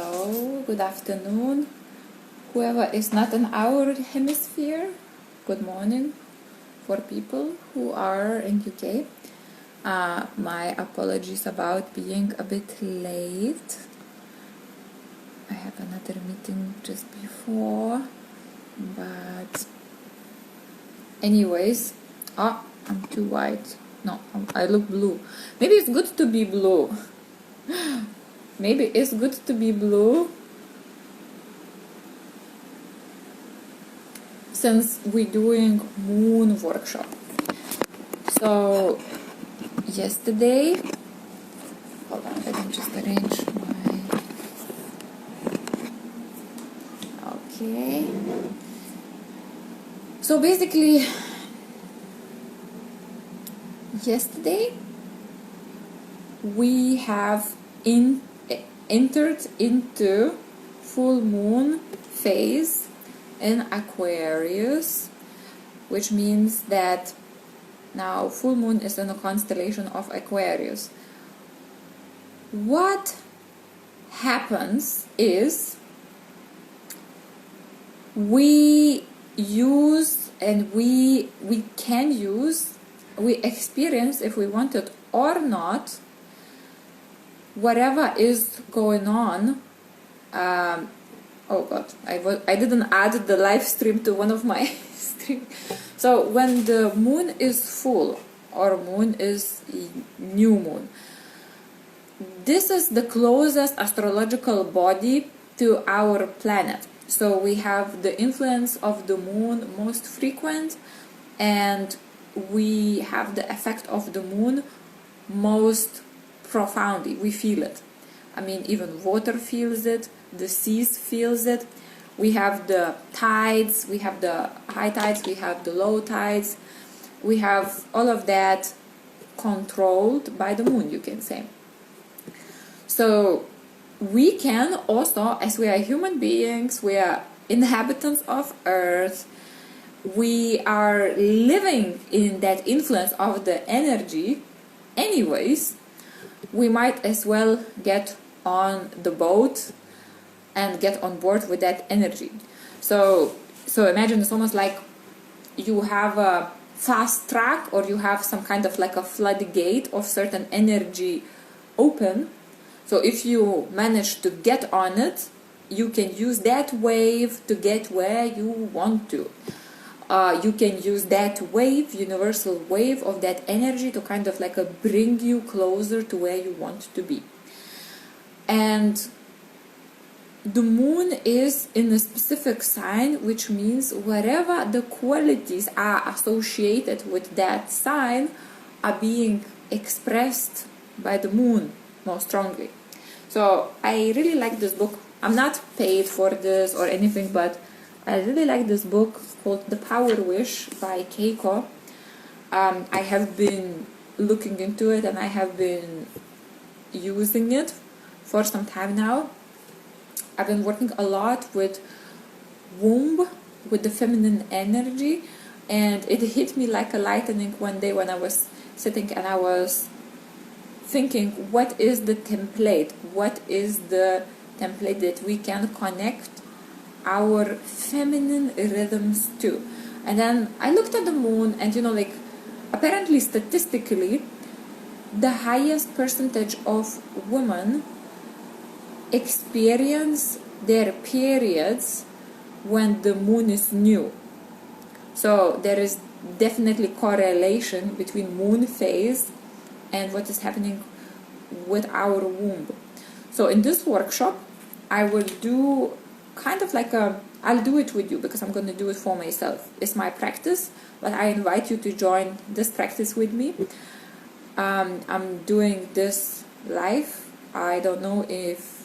Hello, good afternoon. Whoever is not in our hemisphere, good morning for people who are in UK. My apologies about being a bit late. I have another meeting just before, but anyways, I'm too white. No, I look blue. Maybe it's good to be blue. Maybe it's good to be blue since we're doing moon workshop. So yesterday, hold on, let me just arrange my, okay. So basically, yesterday we have entered into full moon phase in Aquarius, which means that now full moon is in a constellation of Aquarius. What happens is we use and we can use, we experience, if we want it or not, whatever is going on. Oh god, I didn't add the live stream to one of my streams. So when the moon is full or moon is new moon, this is the closest astrological body to our planet. So we have the influence of the moon most frequent, and we have the effect of the moon most profoundly. We feel it. I mean, even water feels it, the seas feels it. We have the tides, we have the high tides, we have the low tides. We have all of that controlled by the moon, you can say. So we can also, as we are human beings, we are inhabitants of Earth, we are living in that influence of the energy anyways. We might as well get on the boat and get on board with that energy. So imagine it's almost like you have a fast track, or you have some kind of like a floodgate of certain energy open. So if you manage to get on it, you can use that wave to get where you want to. You can use that wave, universal wave of that energy, to kind of like bring you closer to where you want to be. And the moon is in a specific sign, which means whatever the qualities are associated with that sign are being expressed by the moon more strongly. So I really like this book. I'm not paid for this or anything, but I really like this book called The Power Wish by Keiko. I have been looking into it, and I have been using it for some time now. I've been working a lot with womb, with the feminine energy, and it hit me like a lightning one day when I was sitting and I was thinking, what is the template? What is the template that we can connect our feminine rhythms to? And then I looked at the moon, and like apparently statistically the highest percentage of women experience their periods when the moon is new. So there is definitely correlation between moon phase and what is happening with our womb. So in this workshop I will do kind of like I'll do it with you, because I'm going to do it for myself. It's my practice, but I invite you to join this practice with me. I'm doing this live. I don't know if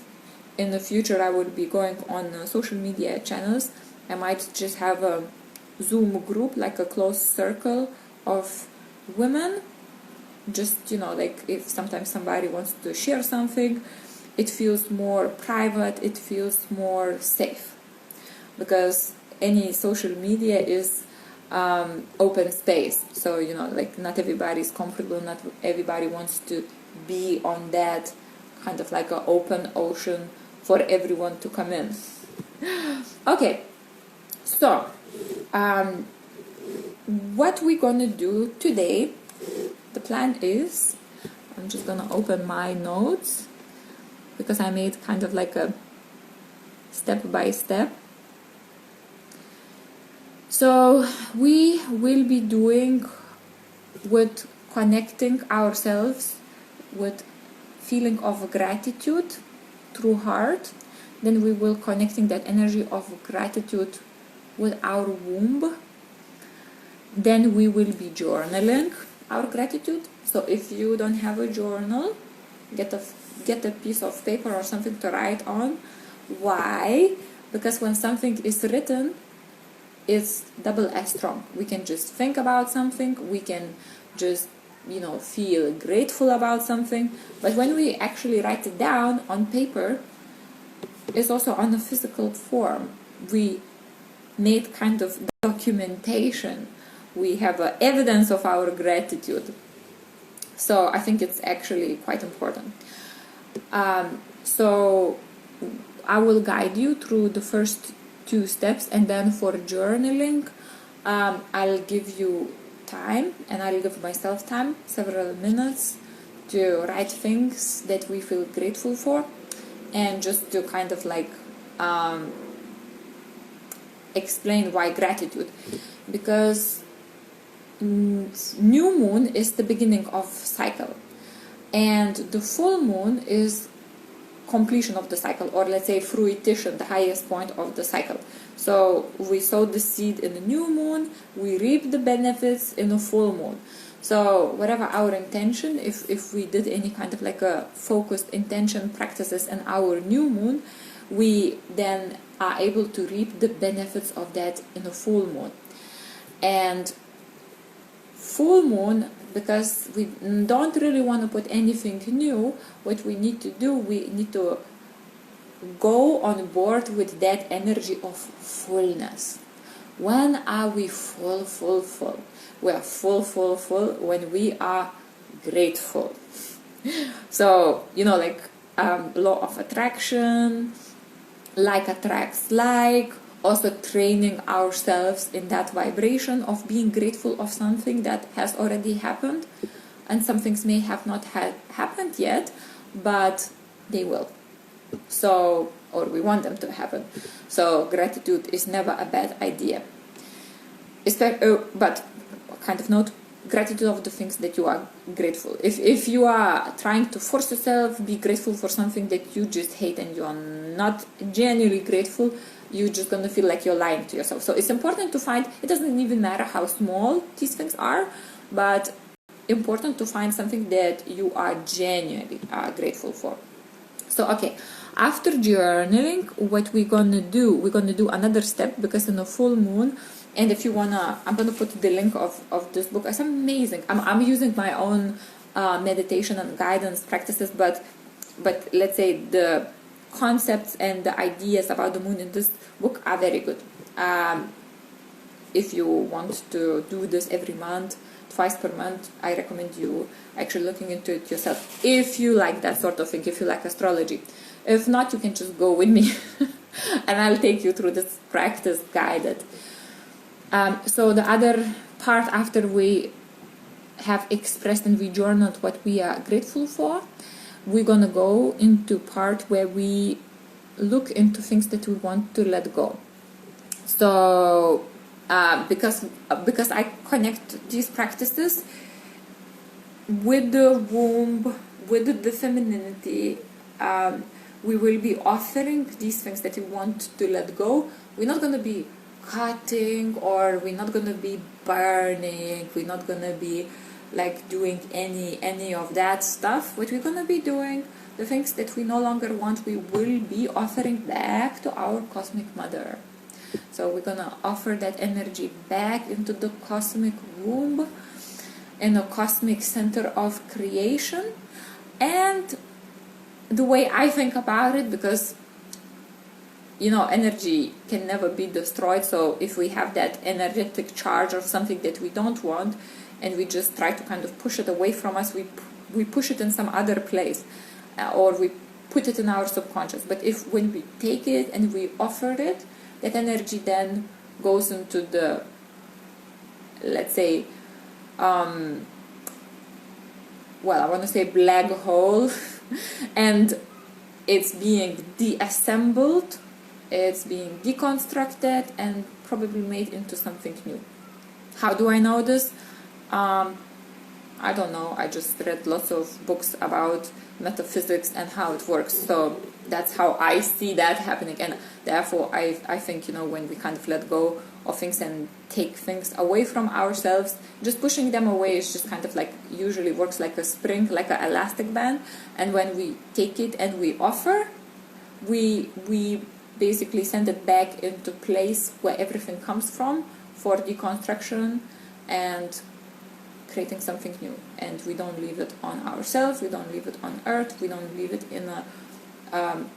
in the future I will be going on social media channels. I might just have a Zoom group, like a close circle of women. Just, like if sometimes somebody wants to share something, it feels more private, it feels more safe, because any social media is open space. So like not everybody is comfortable, not everybody wants to be on that kind of like an open ocean for everyone to come in. Okay, so what we're gonna do today, the plan is, I'm just gonna open my notes because I made kind of like a step by step. So we will be doing with connecting ourselves with feeling of gratitude through heart. Then we will connecting that energy of gratitude with our womb. Then we will be journaling our gratitude. So if you don't have a journal, get a piece of paper or something to write on. Why? Because when something is written, it's double as strong. We can just think about something, we can just feel grateful about something, but when we actually write it down on paper, it's also on a physical form. We made kind of documentation. We have evidence of our gratitude. So I think it's actually quite important. So I will guide you through the first 2 steps, and then for journaling, I'll give you time, and I'll give myself time, several minutes, to write things that we feel grateful for, and just to kind of like explain why gratitude. Because new moon is the beginning of cycle, and the full moon is completion of the cycle, or let's say fruition, the highest point of the cycle. So we sowed the seed in the new moon, we reap the benefits in the full moon. So whatever our intention, if we did any kind of like a focused intention practices in our new moon, we then are able to reap the benefits of that in the full moon. And full moon, because we don't really want to put anything new, what we need to do, we need to go on board with that energy of fullness. When are we full? We are full when we are grateful. So, like law of attraction, like attracts like, also training ourselves in that vibration of being grateful of something that has already happened, and some things may have not happened yet, but they will. So, or we want them to happen. So gratitude is never a bad idea. But kind of note, gratitude of the things that you are grateful. If you are trying to force yourself be grateful for something that you just hate and you are not genuinely grateful, you're just going to feel like you're lying to yourself. So it's important to find, it doesn't even matter how small these things are, but important to find something that you are genuinely grateful for. So, okay, after journaling, what we're going to do another step, because in a full moon, and if you wanna, I'm gonna put the link of this book. It's amazing. I'm using my own meditation and guidance practices, but let's say the concepts and the ideas about the moon in this book are very good. If you want to do this every month, twice per month, I recommend you actually looking into it yourself. If you like that sort of thing, if you like astrology. If not, you can just go with me, and I'll take you through this practice guided. So the other part, after we have expressed and we journaled what we are grateful for, we're gonna go into part where we look into things that we want to let go. So because I connect these practices with the womb, with the femininity, we will be offering these things that we want to let go. We're not gonna be cutting, or we're not gonna be burning, we're not gonna be like doing any of that stuff. What we're gonna be doing, the things that we no longer want, we will be offering back to our cosmic mother. So we're gonna offer that energy back into the cosmic womb, in the cosmic center of creation. And the way I think about it, because energy can never be destroyed. So if we have that energetic charge of something that we don't want, and we just try to kind of push it away from us, we push it in some other place, or we put it in our subconscious. But if when we take it and we offer it, that energy then goes into the, let's say, well, I want to say black hole, and it's being deassembled, it's being deconstructed, and probably made into something new. How do I know this? I don't know. I just read lots of books about metaphysics and how it works. So that's how I see that happening. And therefore, I think, when we kind of let go of things and take things away from ourselves, just pushing them away is just kind of like, usually works like a spring, like an elastic band. And when we take it and we offer, we basically send it back into place where everything comes from for deconstruction and creating something new. And we don't leave it on ourselves, we don't leave it on earth, we don't leave it in a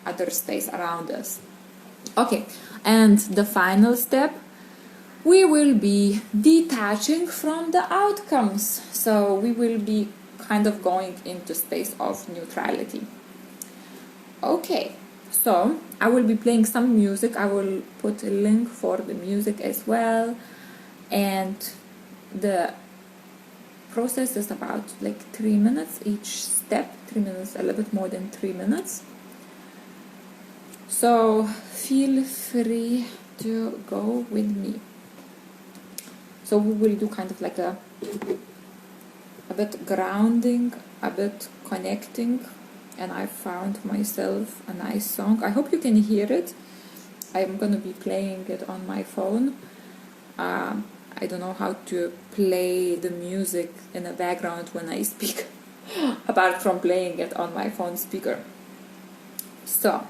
other space around us. Okay, and the final step, we will be detaching from the outcomes. So we will be kind of going into space of neutrality. Okay, so I will be playing some music. I will put a link for the music as well. And the process is about like 3 minutes each step, 3 minutes, a little bit more than 3 minutes. So feel free to go with me. So we will do kind of like a bit grounding, a bit connecting, and I found myself a nice song. I hope you can hear it. I'm going to be playing it on my phone. I don't know how to play the music in the background when I speak, apart from playing it on my phone speaker. So,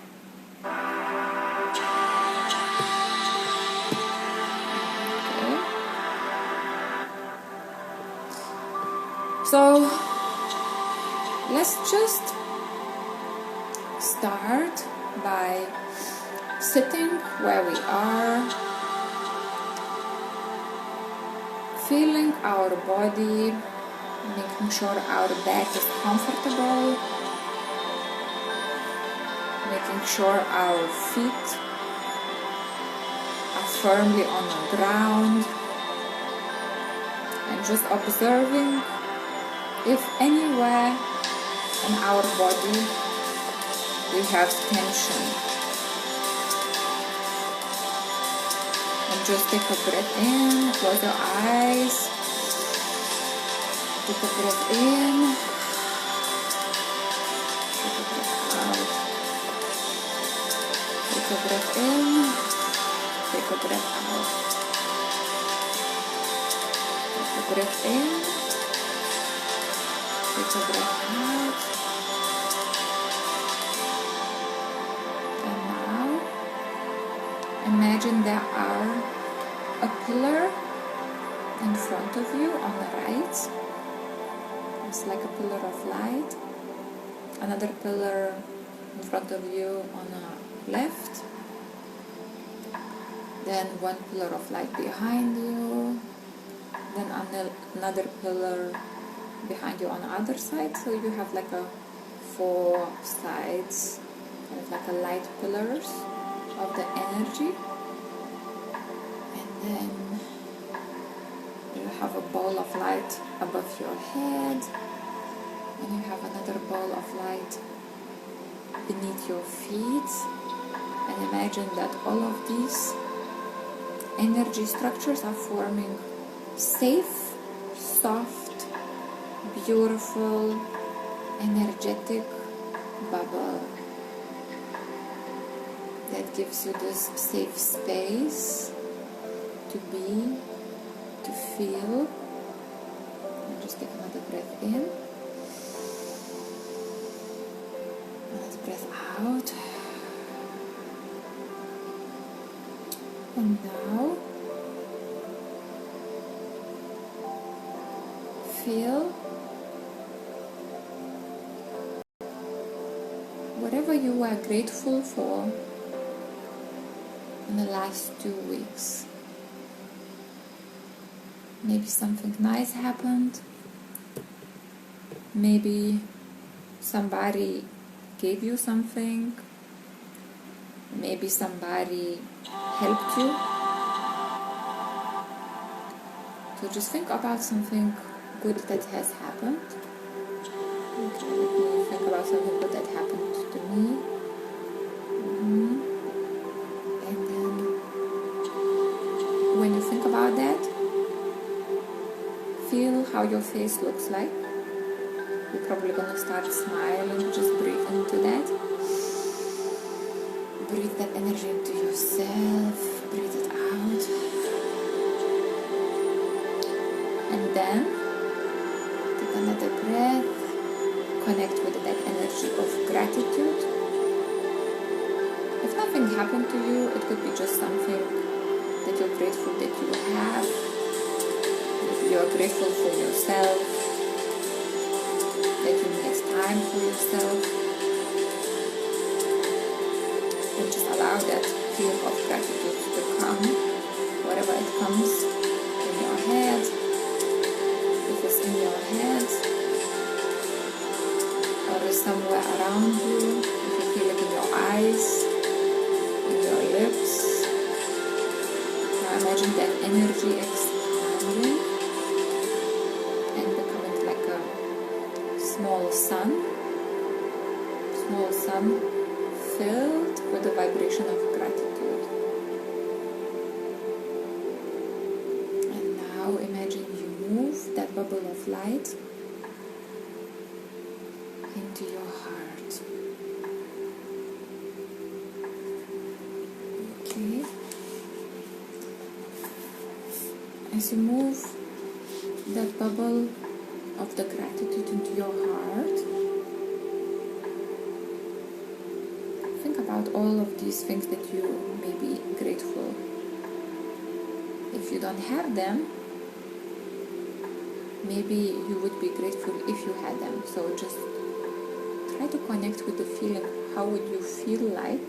so let's just start by sitting where we are, feeling our body, making sure our back is comfortable, making sure our feet are firmly on the ground, and just observing if anywhere in our body we have tension. And just take a breath in, close your eyes, take a breath in, take a breath out, take a breath in, take a breath out, take a breath in, take a breath out. And now imagine there are a pillar in front of you on the right. It's like a pillar of light. Another pillar in front of you on the left. Then one pillar of light behind you. Then another pillar behind you on the other side. So you have like a 4 sides, kind of like a light pillars of the energy. And then you have a ball of light above your head, and you have another ball of light beneath your feet. And imagine that all of these energy structures are forming safe, soft, beautiful, energetic bubble that gives you this safe space to be, to feel. And just take another breath in, another breath out. And now feel whatever you were grateful for in the last 2 weeks. Maybe something nice happened. Maybe somebody gave you something. Maybe somebody helped you. So just think about something good that has happened. Okay, let me think about something good that happened to me. And then when you think about that, feel how your face looks like. You're probably gonna start smiling. Just breathe into that. Breathe that energy into yourself. Breathe it out. And then take another breath. Connect with that energy of gratitude. If nothing happened to you, it could be just something that you're grateful that you have. You're grateful for yourself, that you made time for yourself, and just allow that feeling of gratitude to come, wherever it comes, in your head, if it's in your head, or is somewhere around you, if you feel it in your eyes, in your lips. Now imagine that energy expanding and becoming like a small sun filled with the vibration of gratitude. And now imagine you move that bubble of light into your heart. Okay. As you move that bubble of the gratitude into your heart, think about all of these things that you may be grateful. If you don't have them, maybe you would be grateful if you had them. So just try to connect with the feeling. How would you feel like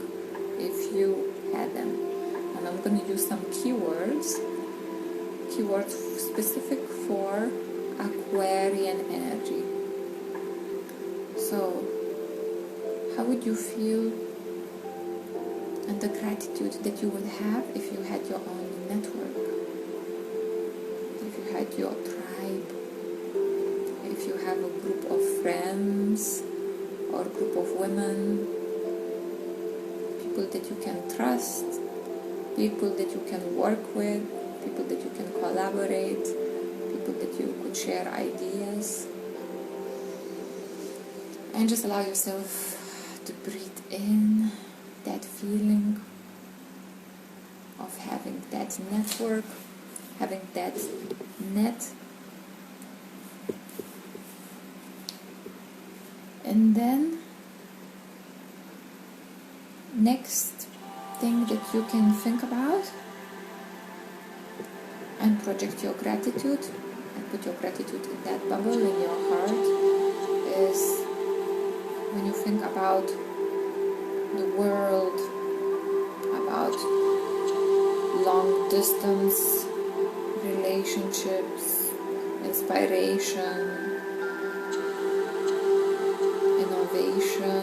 if you had them? And I'm going to use some keywords specific for Aquarian energy. So how would you feel, and the gratitude that you would have if you had your own network, if you had your tribe, if you have a group of friends or a group of women, people that you can trust, people that you can work with, people that you can collaborate, people that you could share ideas. And just allow yourself to breathe in that feeling of having that network, having that net. And then next thing that you can think about and project your gratitude and put your gratitude in that bubble in your heart is when you think about the world, about long distance relationships, inspiration, innovation,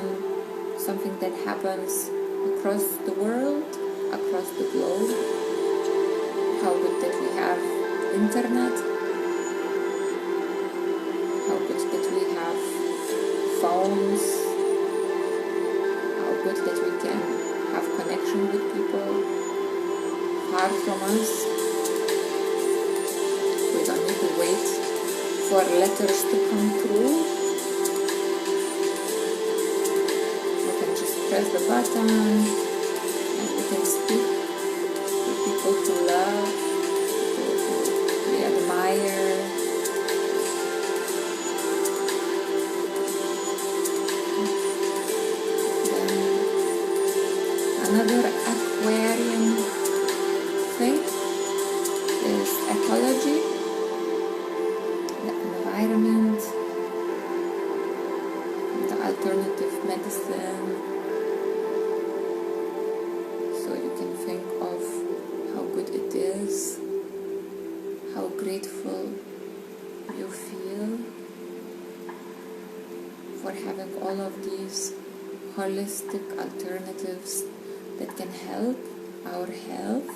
something that happens across the world, across the globe. How good that we have internet, how good that we have phones, how good that we can have connection with people far from us. We don't need to wait for letters to come through. We can just press the button and we can speak to people to love, people who we admire. Another Aquarian thing is ecology, the environment, the alternative medicine. So you can think of how good it is, how grateful you feel for having all of these holistic alternatives that can help our health.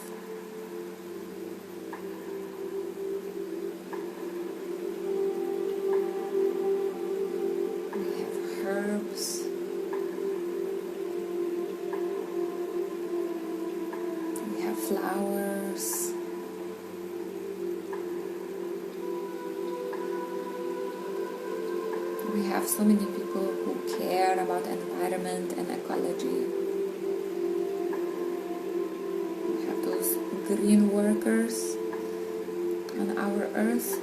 We have herbs. We have flowers. We have so many people who care about environment and ecology. We have those green workers on our earth.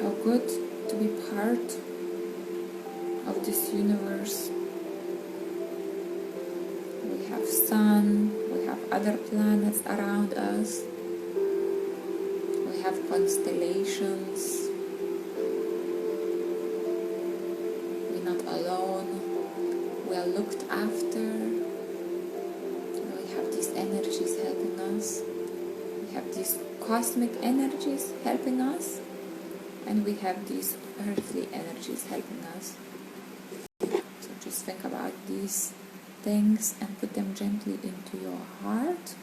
How good to be part of this universe. We have sun, we have other planets around us. We have constellations. We're not alone. We are looked after. We have these energies helping us. We have these cosmic energies helping us. And we have these earthly energies helping us. So just think about these things and put them gently into your heart.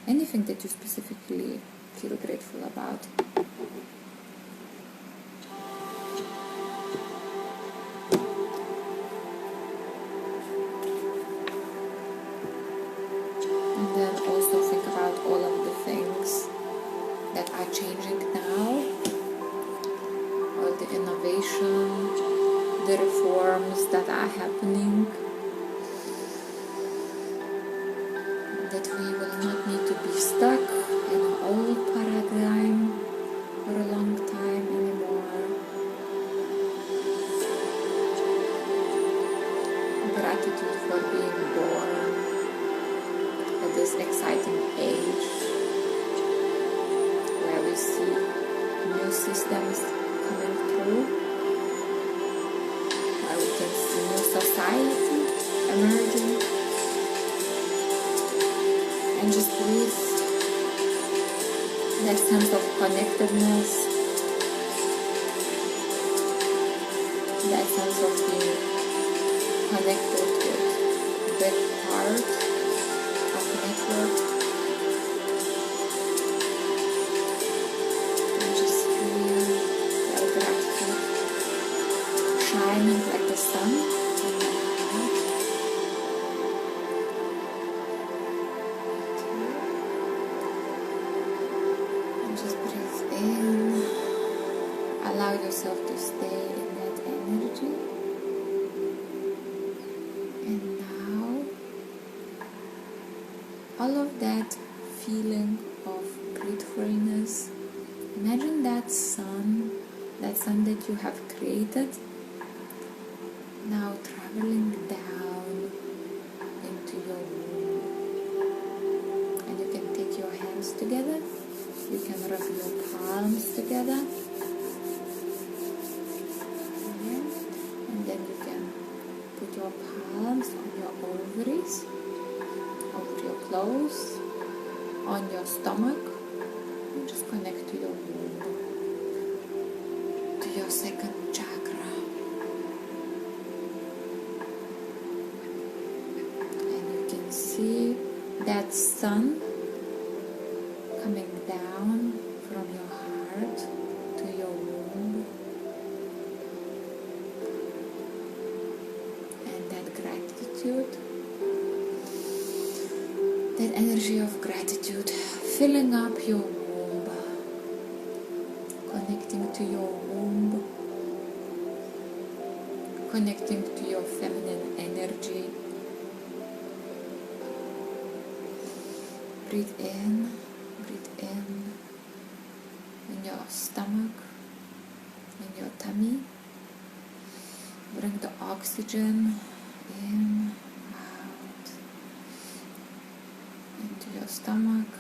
Anything that you specifically feel grateful about. And then also think about all of the things that are changing now. All the innovation, the reforms that are happening. That we will not need to be stuck in an old paradigm for a long time anymore. Gratitude for being born at this exciting age where we see new systems coming through, where we can see new society emerging. And just breathe that sense of connectedness, that sense of being connected with that part of the network. And just feel that gratitude shining like the sun in your heart. Just breathe in, allow yourself to stay in that energy. And now, all of that feeling of gratefulness, imagine that sun that you have created, now traveling down into your womb. And you can take your hands together. You can rub your palms together, and then you can put your palms on your ovaries, over your clothes, on your stomach, and just connect to your womb, to your second chakra. And you can see that sun coming down from your heart to your womb, and that gratitude, that energy of gratitude filling up your womb, connecting to your womb, connecting to your feminine energy. Breathe in your stomach, in your tummy. Bring the oxygen in, out, into your stomach.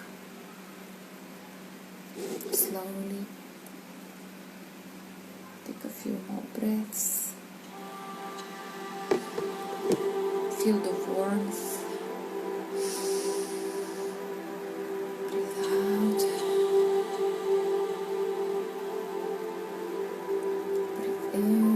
Slowly take a few more breaths. Feel the warmth. Breathe out. Breathe in.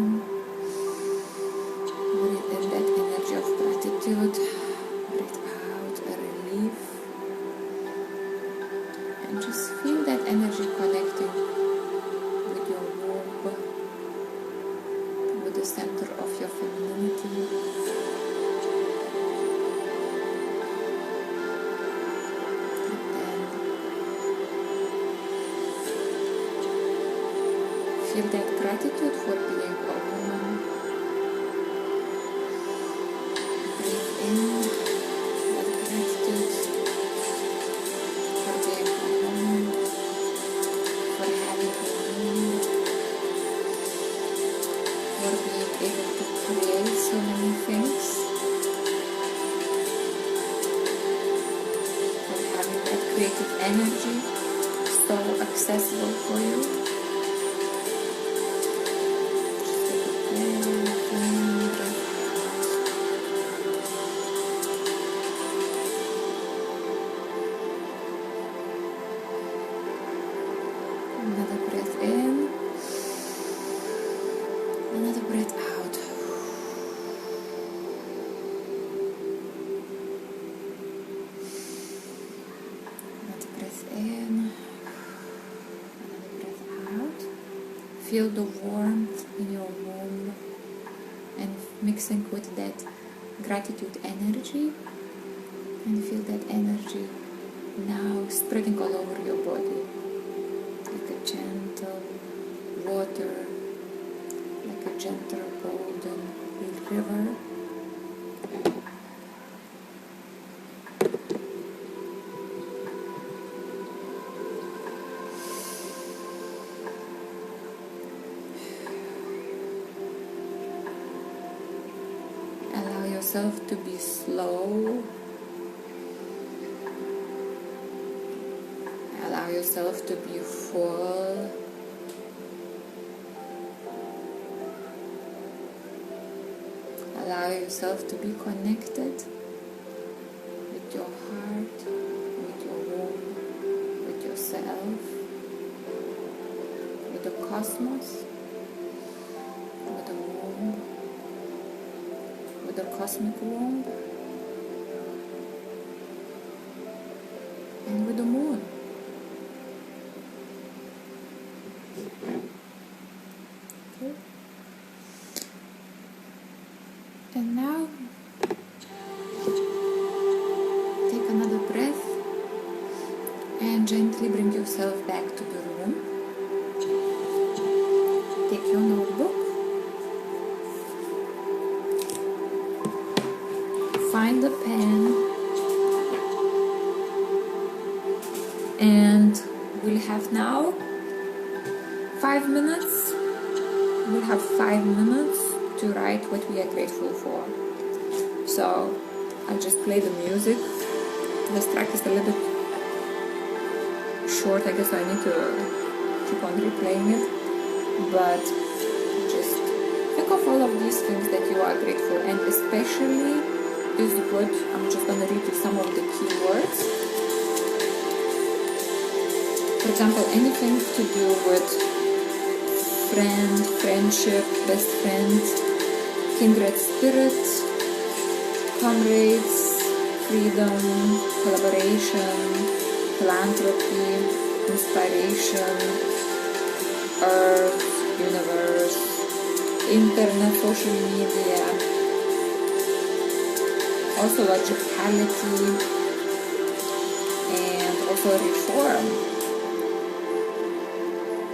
And just feel that energy connecting with your womb, with the center of your femininity. Feel that gratitude for being a woman. Breathe in that gratitude for being a woman, for having a womb, for being able to create so many things, for having that creative energy so accessible for you. Another breath in, another breath out. Another breath in, another breath out. Feel the warmth in your womb and mixing with that gratitude energy, and feel that energy now spreading all over your body. Like a gentle water, like a gentle golden river. Allow yourself to be slow. Allow yourself to be full. Allow yourself to be connected with your heart, with your womb, with yourself, with the cosmos, with the womb, with the cosmic womb, and with the moon. Okay. And now take another breath and gently bring yourself back to the room. Take your notebook, find a pen, and we'll have now 5 minutes. We'll have 5 minutes to write what we are grateful for. So I'll just play the music. This track is a little bit short, I guess I need to keep on replaying it. But just think of all of these things that you are grateful, and especially is what I'm just gonna read you some of the key words. For example, anything to do with friend, friendship, best friend, kindred spirit, comrades, freedom, collaboration, philanthropy, inspiration, earth, universe, internet, social media, also logicality, and also reform,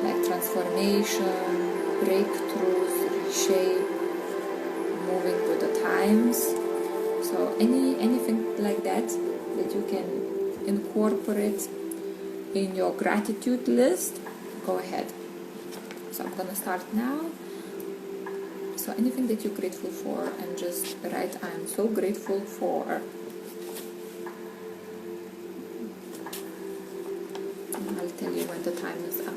like transformation, breakthroughs, reshape, moving with the times. So anything like that you can incorporate in your gratitude list, go ahead. So I'm gonna start now. So anything that you're grateful for, and just write, I'm so grateful for. And I'll tell you when the time is up.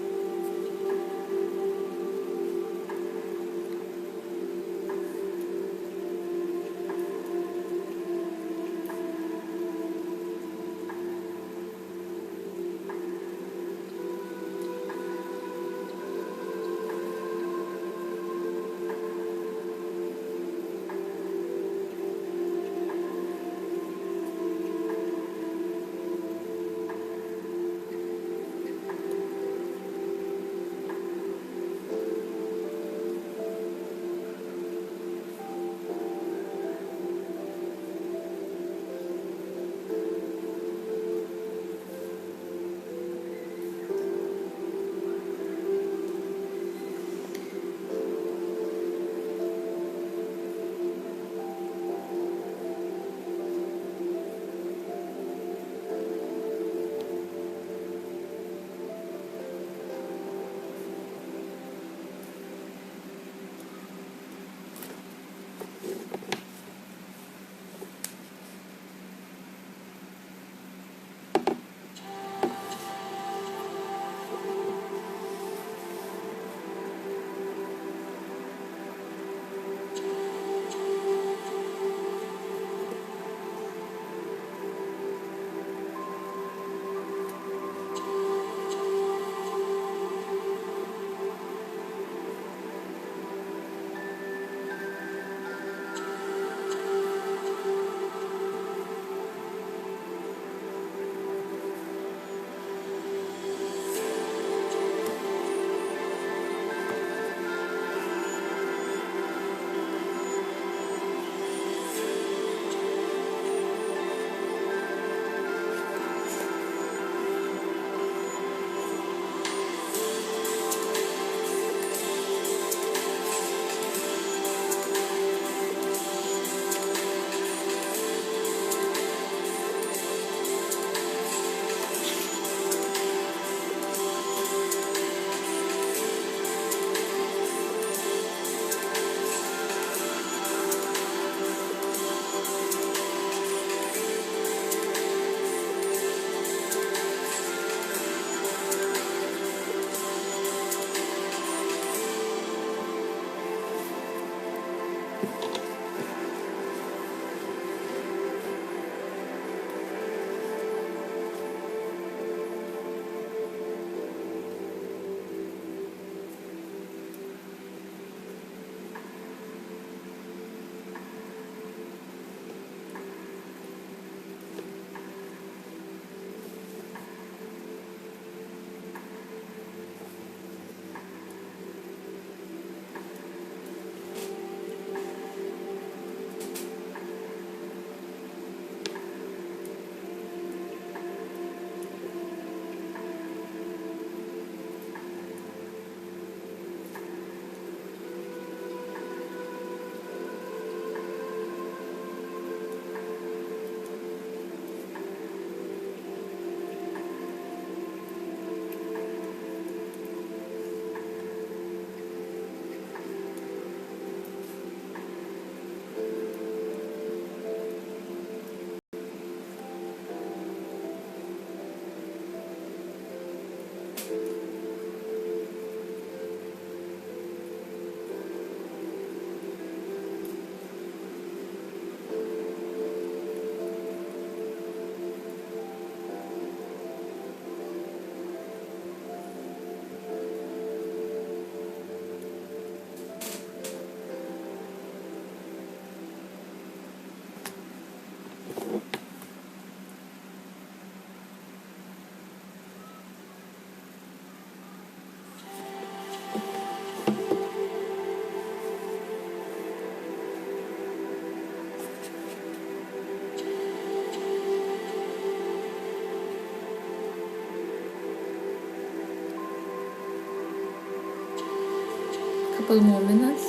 couple more minutes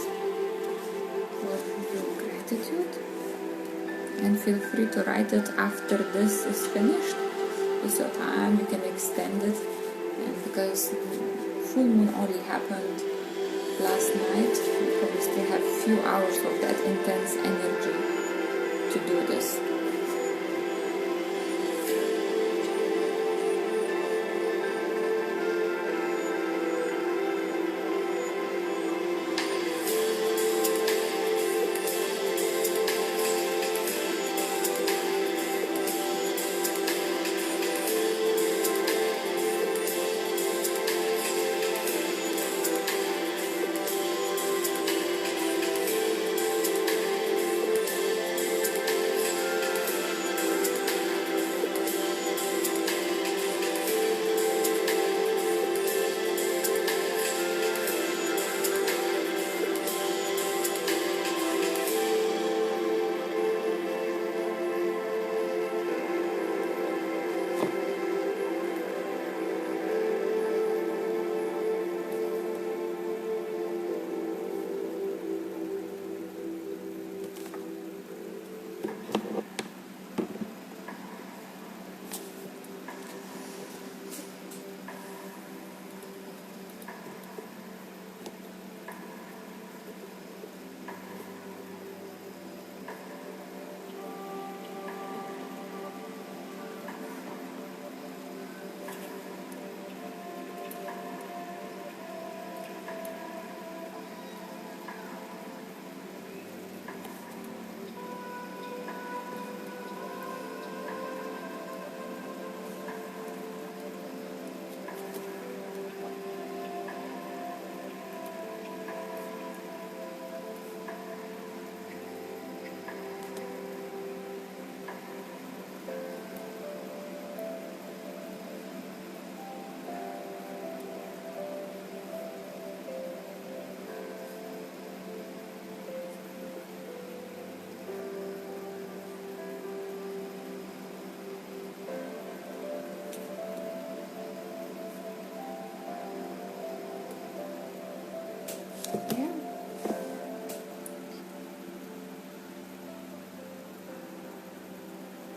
for your gratitude, and feel free to write it after this is finished. It's your time, you can extend it, and because full moon only happened last night, you probably still have a few hours of that intense energy to do this.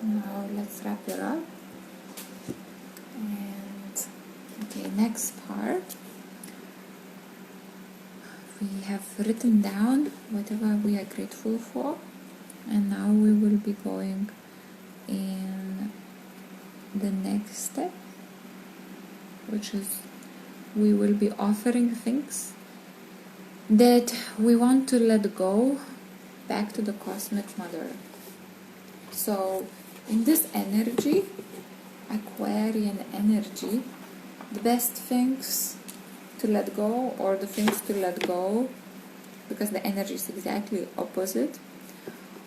Now let's wrap it up. And okay, next part. We have written down whatever we are grateful for, and now we will be going in the next step, which is we will be offering things that we want to let go back to the cosmic mother. So in this energy, Aquarian energy, the best things to let go, or the things to let go, because the energy is exactly opposite,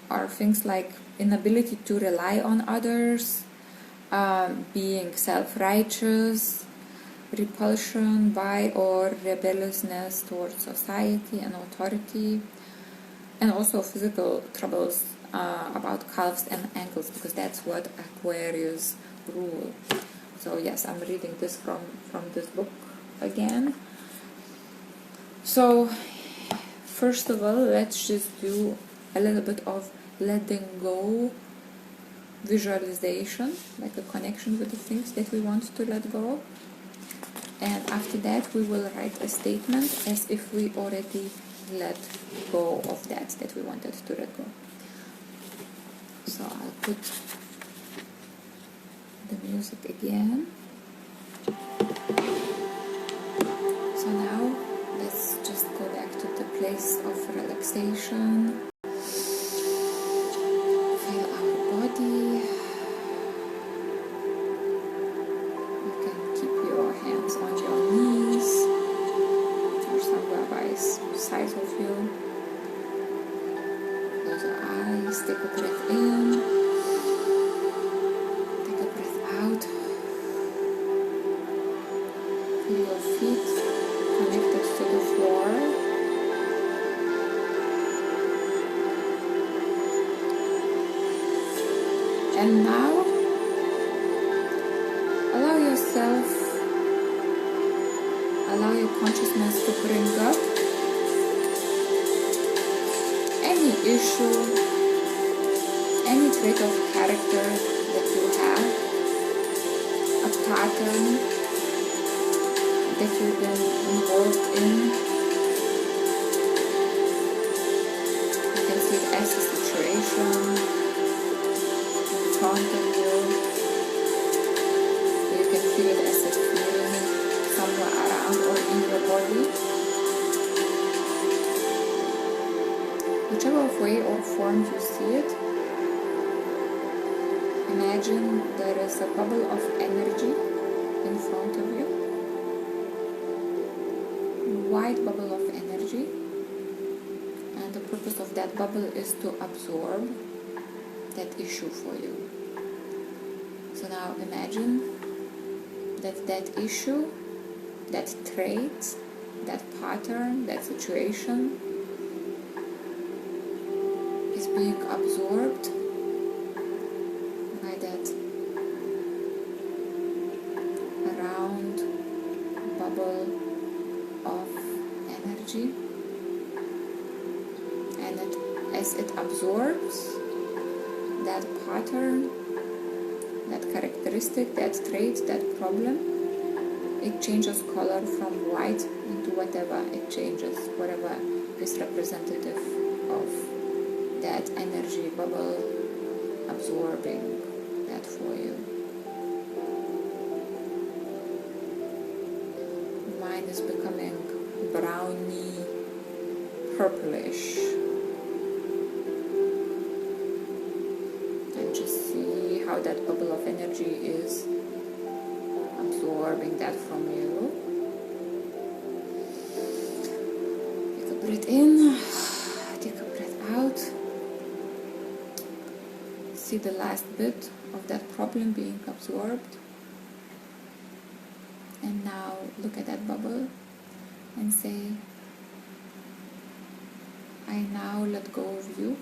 are things like inability to rely on others, being self-righteous, repulsion by or rebelliousness towards society and authority, and also physical troubles about calves and ankles, because that's what Aquarius rule. So yes, I'm reading this from this book again. So first of all, let's just do a little bit of letting go visualization, like a connection with the things that we want to let go. And after that, we will write a statement as if we already let go of that we wanted to let go. So I'll put the music again. So now let's just go back to the place of relaxation. Feel our body. You can keep your hands on your knees or somewhere by side of you. Close your eyes, take a breath in, take a breath out. Feel your feet connected to the floor. And now, allow your consciousness to bring up issue, any trait of character that you have, a pattern that you've been involved in. You can see it as a situation in front of you. You can feel it as a feeling somewhere around or in your body. Whichever way or form you see it, imagine there is a bubble of energy in front of you, white bubble of energy, and the purpose of that bubble is to absorb that issue for you. So now imagine that that issue, that trait, that pattern, that situation is being absorbed by that round bubble of energy, and as it absorbs that pattern, that characteristic, that trait, that problem, it changes color from white into whatever it changes, whatever is representative of that energy bubble absorbing that for you. Mine is becoming browny, purplish. And just see how that bubble of energy is absorbing that from you. Take a breath in, take a breath out. See the last bit of that problem being absorbed. And now look at that bubble and say, I now let go of you.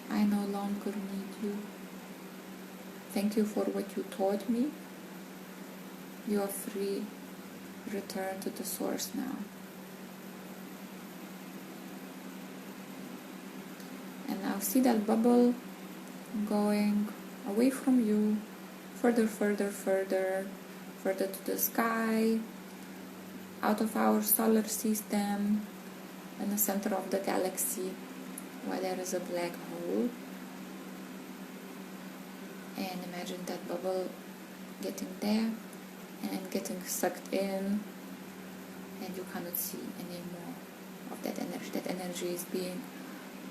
I no longer need you. Thank you for what you taught me. You are free. Return to the source now. And now see that bubble going away from you, further, further, further, further to the sky, out of our solar system, in the center of the galaxy, where there is a black hole. And imagine that bubble getting there and getting sucked in, and you cannot see any more of that energy. That energy is being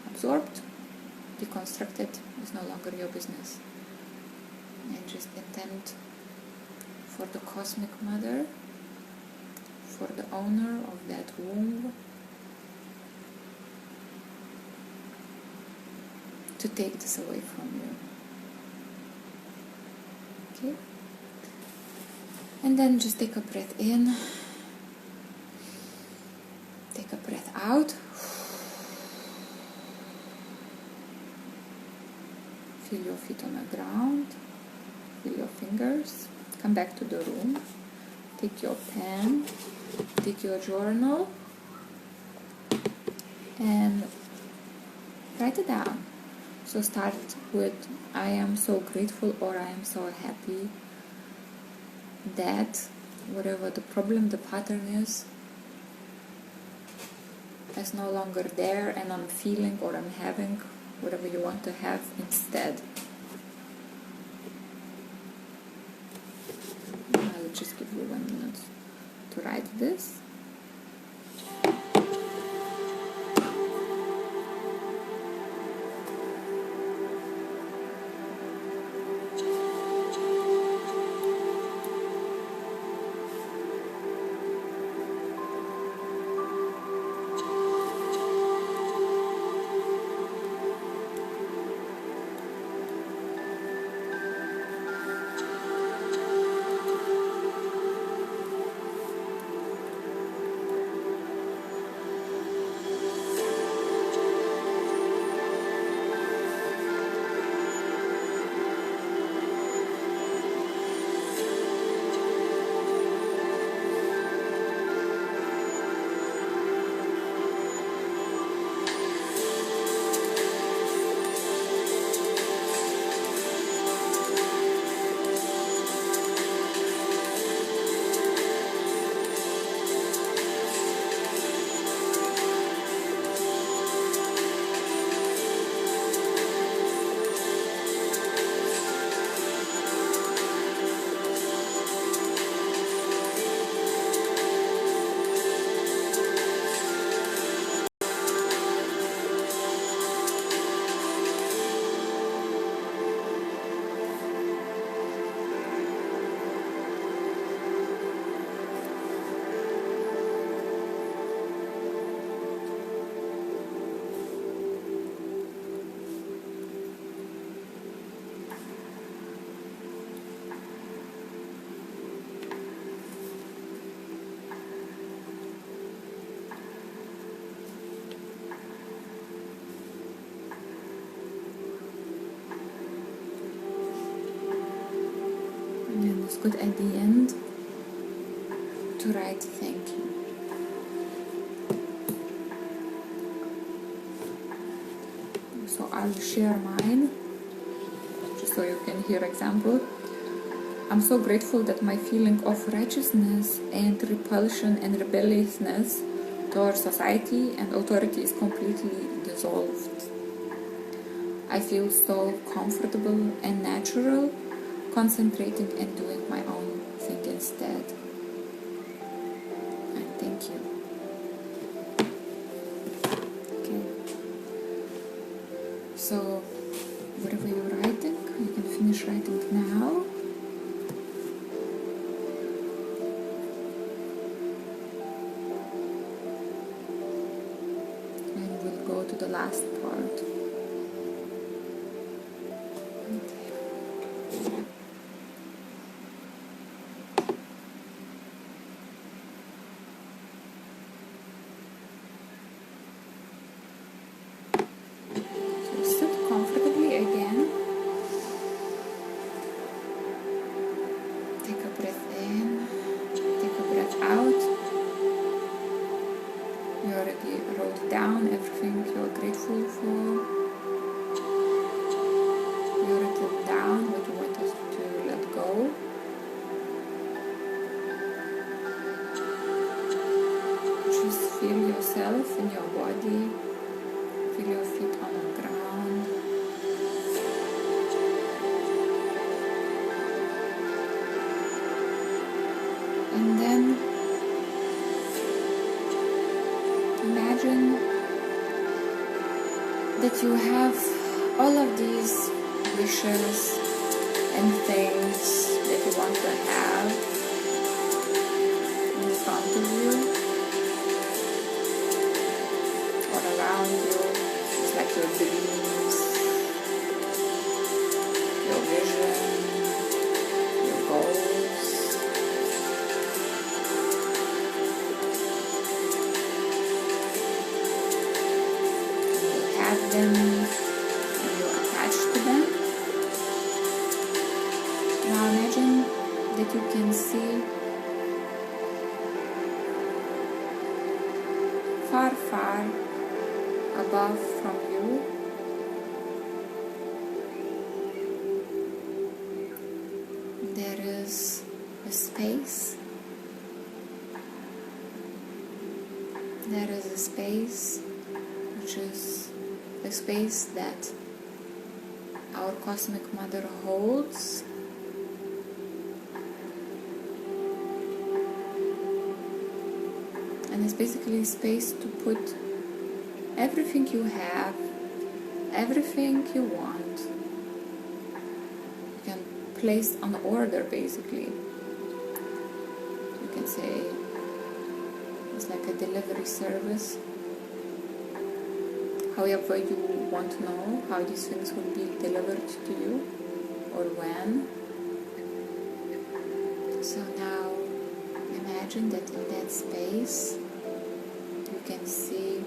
absorbed, deconstructed, is no longer your business. And just intend for the cosmic mother, for the owner of that womb, to take this away from you. Okay? And then just take a breath in, take a breath out. Feel your feet on the ground, feel your fingers. Come back to the room, take your pen, take your journal, and write it down. So start with, I am so grateful, or I am so happy that whatever the problem, the pattern is no longer there, and I'm feeling, or I'm having whatever you want to have instead. I'll just give you 1 minute to write this. good at the end to write thank you. So I'll share mine, just so you can hear example. I'm so grateful that my feeling of righteousness and repulsion and rebelliousness towards society and authority is completely dissolved. I feel so comfortable and natural, concentrating and doing my own thing instead. And thank you. Okay. So, whatever you're writing, you can finish writing now. And we'll go to the last part. Down everything you're grateful for. You wrote it down what you want us to let go. Just feel yourself in your body. Feel your feet on the ground. And then imagine that you have all of these wishes and things that you want to have in front of you or around you. It's like your dreams, your vision, your goals. Them and you're attached to them. Now imagine that you can see far, far above from you there is a space. There is a space which is the space that our cosmic mother holds, and it's basically a space to put everything you have, everything you want. You can place on order basically. You can say it's like a delivery service. However you want to know how these things will be delivered to you or when. So now imagine that in that space you can see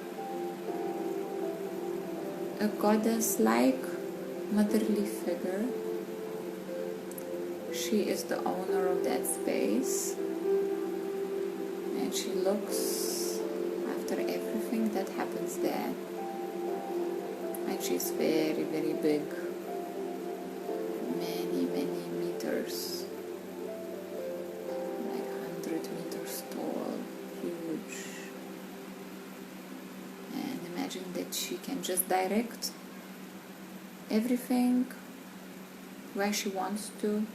a goddess-like motherly figure. She is the owner of that space and she looks after everything that happens there. And she's very, very big, many, many meters, like 100 meters tall, huge. And imagine that she can just direct everything where she wants to,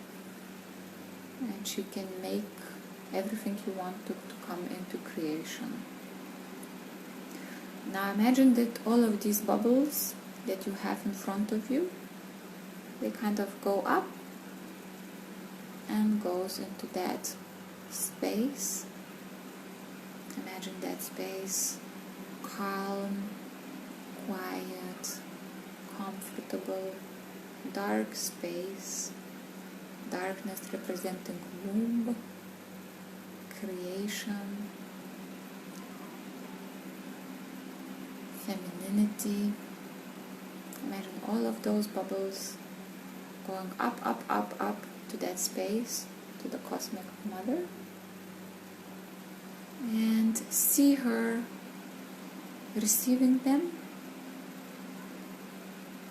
and she can make everything you want to come into creation. Now imagine that all of these bubbles that you have in front of you, they kind of go up and goes into that space. Imagine that space calm, quiet, comfortable, dark space, darkness representing womb, creation, femininity. Imagine all of those bubbles going up, up, up, up to that space, to the Cosmic Mother, and see her receiving them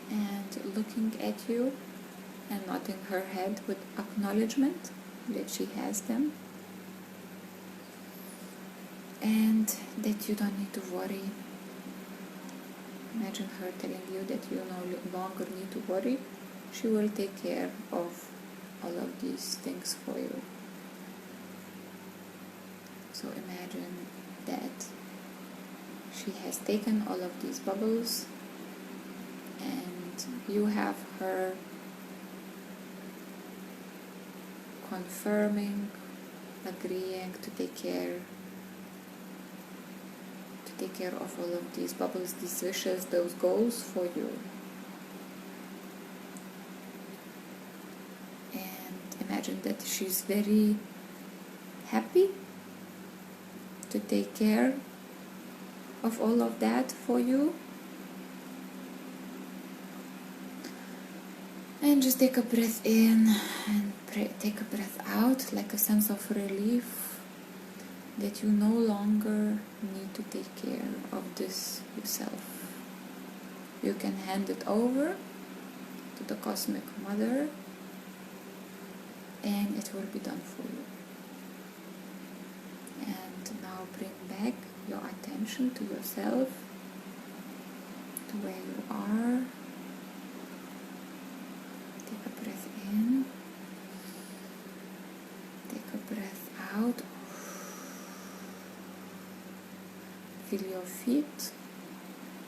and looking at you and nodding her head with acknowledgement that she has them, and that you don't need to worry. Imagine her telling you that you no longer need to worry. She will take care of all of these things for you. So imagine that she has taken all of these bubbles and you have her confirming, agreeing to take care of all of these bubbles, these wishes, those goals for you. And imagine that she's very happy to take care of all of that for you. And just take a breath in and take a breath out, like a sense of relief that you no longer need to take care of this yourself. You can hand it over to the Cosmic Mother and it will be done for you. And now bring back your attention to yourself, to where you are. Take a breath in, take a breath out. Feel your feet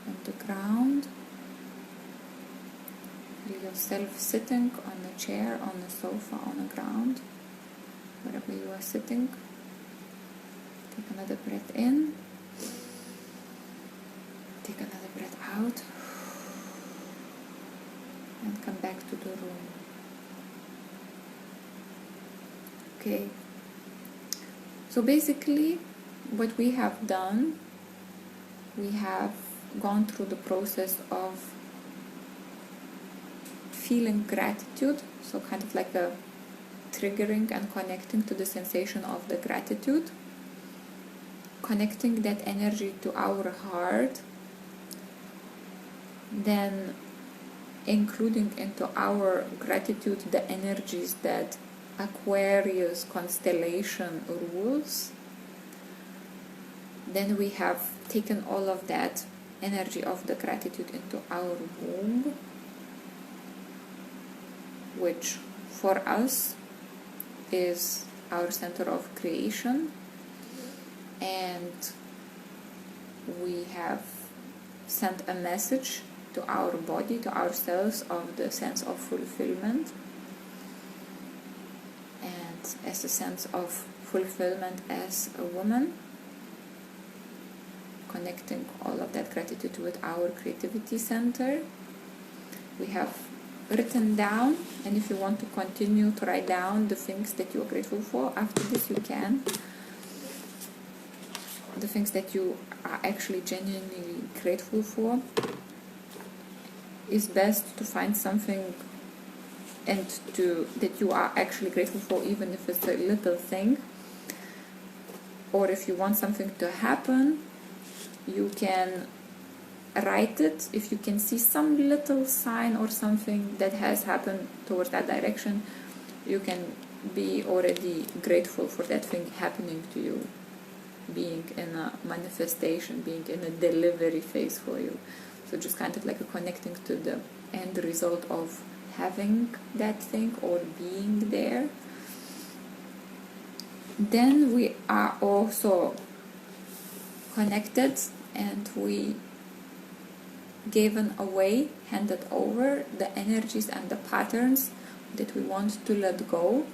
on the ground. Feel yourself sitting on a chair, on a sofa, on the ground, wherever you are sitting. Take another breath in. Take another breath out. And come back to the room. Okay. So basically, what we have done, we have gone through the process of feeling gratitude, so kind of like a triggering and connecting to the sensation of the gratitude, connecting that energy to our heart, then including into our gratitude the energies that Aquarius constellation rules. Then we have taken all of that energy of the gratitude into our womb, which for us is our center of creation, and we have sent a message to our body, to ourselves, of the sense of fulfillment. And as a sense of fulfillment as a woman, connecting all of that gratitude with our creativity center, we have written down, and if you want to continue to write down the things that you are grateful for, after this you can, the things that you are actually genuinely grateful for. It's best to find something and that you are actually grateful for, even if it's a little thing. Or if you want something to happen, you can write it. If you can see some little sign or something that has happened towards that direction, you can be already grateful for that thing happening to you, being in a manifestation, being in a delivery phase for you. So just kind of like a connecting to the end result of having that thing or being there. Then we are also connected, and we given away, handed over the energies and the patterns that we want to let go.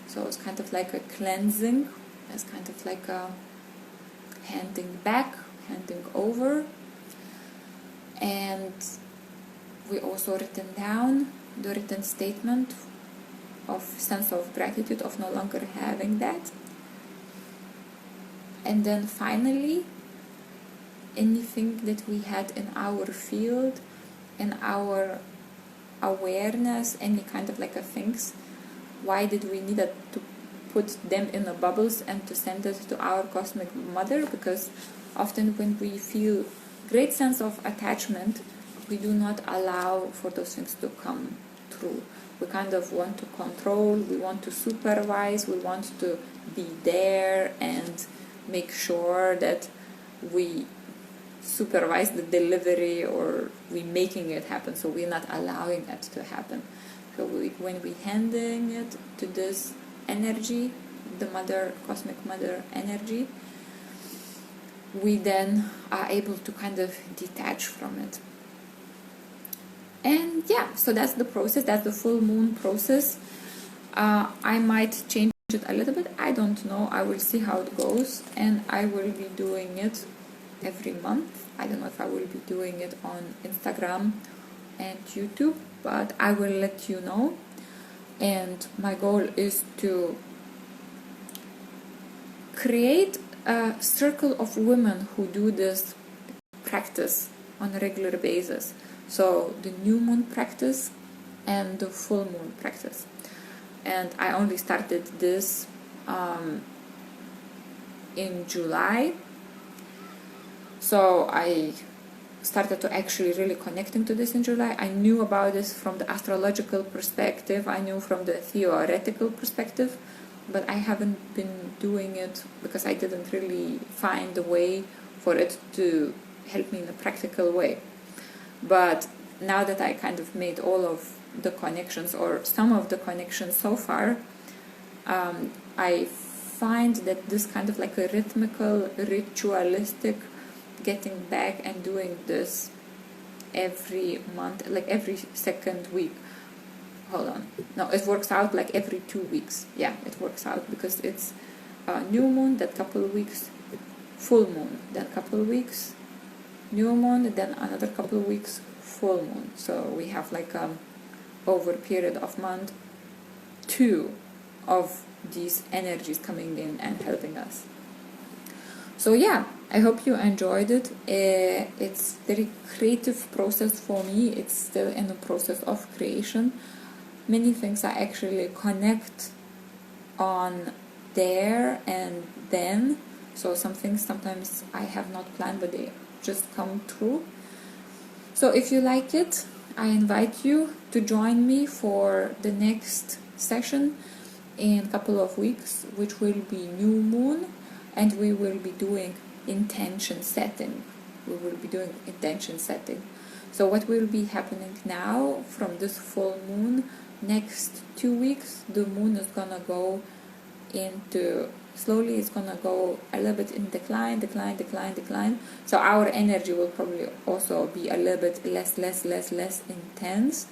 So it's kind of like a cleansing, it's kind of like a handing back, handing over. And we also written down the written statement of sense of gratitude of no longer having that. And then finally, anything that we had in our field, in our awareness, any kind of like a things why did we need to put them in the bubbles and to send it to our cosmic mother? Because often when we feel great sense of attachment, we do not allow for those things to come true. We kind of want to control, we want to supervise, we want to be there and make sure that we supervise the delivery, or we making it happen, so we're not allowing it to happen. So when we handing it to this energy, the mother, cosmic mother energy, we then are able to kind of detach from it. And yeah, so that's the process, that's the full moon process. I might change it a little bit, I don't know, I will see how it goes, and I will be doing it every month. I don't know if I will be doing it on Instagram and YouTube, but I will let you know. And my goal is to create a circle of women who do this practice on a regular basis. So the new moon practice and the full moon practice. And I only started this in July. So I started to actually really connecting to this in July. I knew about this from the astrological perspective, I knew from the theoretical perspective, but I haven't been doing it because I didn't really find a way for it to help me in a practical way. But now that I kind of made all of the connections, or some of the connections so far, I find that this kind of like a rhythmical, ritualistic getting back and doing this every month, like every second week. Hold on. No, it works out like every 2 weeks. Yeah, it works out because it's new moon, that couple of weeks, full moon, then couple of weeks, new moon, then another couple of weeks, full moon. So we have like over a period of month 2 of these energies coming in and helping us. So yeah, I hope you enjoyed it. It's very creative process for me. It's still in the process of creation. Many things I actually connect on there and then. So some things sometimes I have not planned, but they just come true. So if you like it, I invite you to join me for the next session in a couple of weeks, which will be new moon, and we will be doing intention setting. So what will be happening now from this full moon, next 2 weeks, the moon is gonna go into, slowly it's gonna go a little bit in decline. So our energy will probably also be a little bit less intense.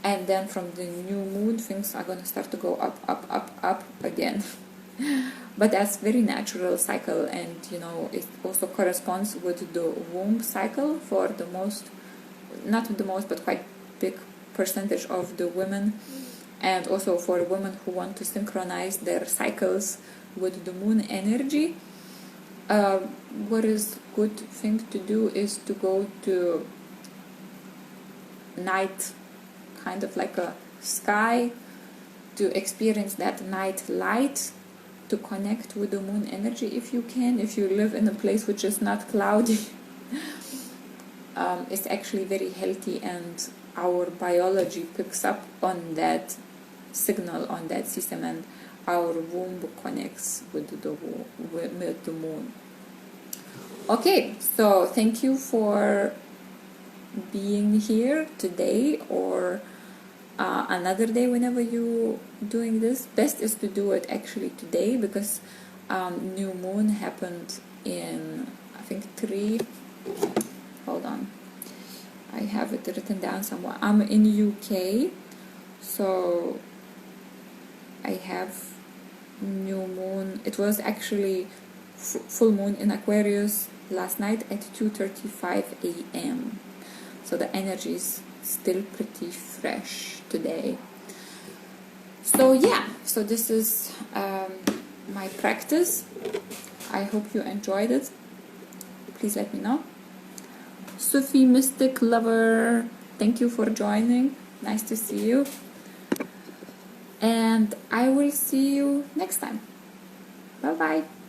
And then from the new moon, things are gonna start to go up again. But that's very natural cycle, and it also corresponds with the womb cycle for the most, not the most, but quite big percentage of the women, and also for women who want to synchronize their cycles with the moon energy. What is good thing to do is to go to night, kind of like a sky, to experience that night light, to connect with the moon energy if you can. If you live in a place which is not cloudy, it's actually very healthy, and our biology picks up on that signal, on that system, and our womb connects with the moon. Okay, so thank you for being here today, or another day whenever you doing this. Best is to do it actually today, because new moon happened in, I think, 3, hold on, I have it written down somewhere. I'm in UK, so I have new moon. It was actually full moon in Aquarius last night at 2:35 a.m. So the energy is still pretty fresh today. So yeah, so this is my practice. I hope you enjoyed it. Please let me know. Sufi Mystic Lover, thank you for joining. Nice to see you. and I will see you next time. Bye bye.